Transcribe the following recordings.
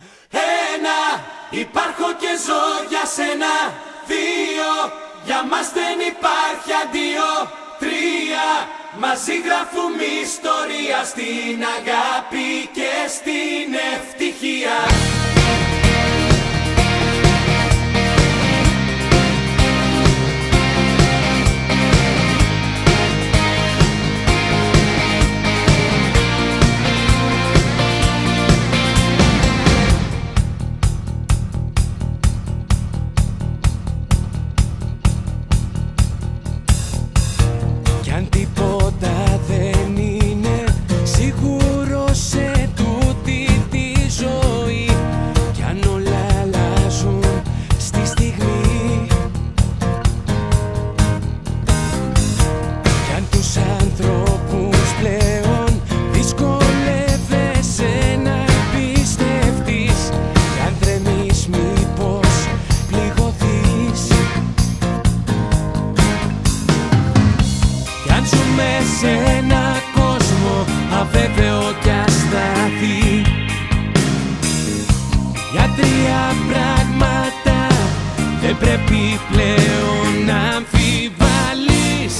Ένα, υπάρχω και ζω για σένα. Δύο, για μας δεν υπάρχει αντίο. Τρία, μαζί γράφουμε ιστορία στην αγάπη και στην ευτυχία. Κι αν τίποτα δεν είναι σίγουρο σε τούτη τη ζωή, κι αν όλα αλλάζουν στη στιγμή, κι αν τους ανθρώπους πλέον δυσκολεύεσαι να εμπιστευτείς, κι αν τρεμείς μήπως πληγωθείς, κι αν ζούμε σε ένα κόσμο αβέβαιο κι ασταθή, για τρία πράγματα δεν πρέπει πλέον να αμφιβάλλεις.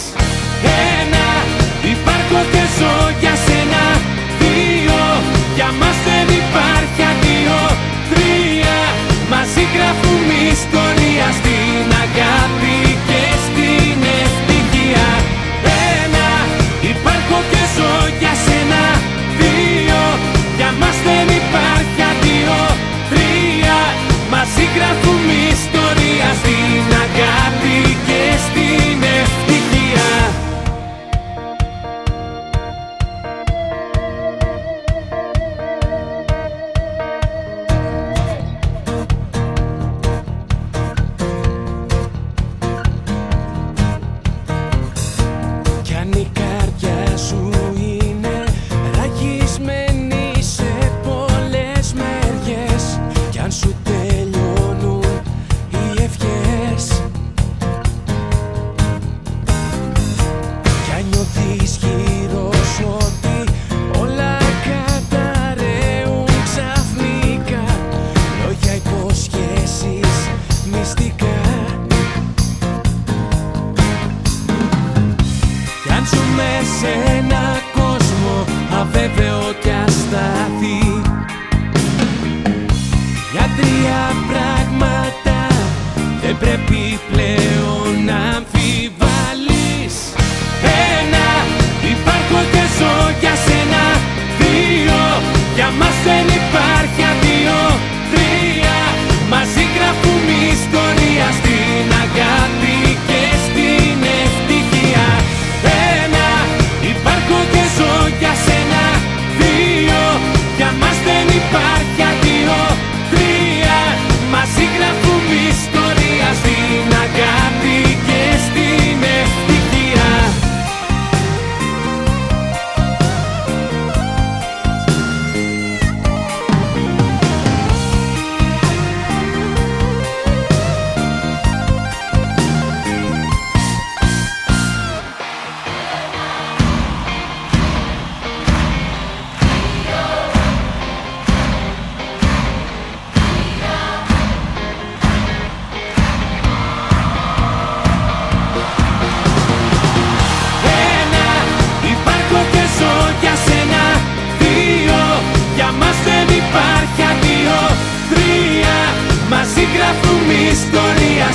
Ένα, υπάρχω και ζω για σένα. Δύο, για μας δεν υπάρχει αντίο. Τρία, μαζί γράφουμε ιστορία στην αγάπη και στην ευτυχία. Ένα, υπάρχω και ζω για σένα. Δύο, για μας δεν υπάρχει αντίο. Τρία, μαζί γράφουμε ιστορία στην αγάπη και στην ευτυχία. Κι αν η καρδιά σου είναι ραγισμένη σε πολλές μεριές, κι αν σου τελειώνουν οι ευχές, κι αν νιώθεις γύρω σου ότι όλα καταραίουν ξαφνικά, λόγια, υποσχέσεις, μυστικά, κι αν ζούμε σε ένα κόσμο αβέβαιο κι ασταθή, για τρία πράγματα δεν πρέπει πλέον να αμφιβάλλεις. Ένα, υπάρχω και ζω για σένα. Δύο, για μας δεν υπάρχει αντίο. Τρία, μαζί γράφουμε ιστορία στην αγάπη και στην ευτυχία. Ένα, υπάρχω και ζω για σένα. Δύο, για μας δεν υπάρχει αντίο. Τρία, μαζί γράφουμε ιστορία στην αγάπη και στην ευτυχία. Ένα, υπάρχω και ζω για σένα. Δύο, για μας δεν υπάρχει αντίο. Τρία, μαζί γράφουμε ιστορία.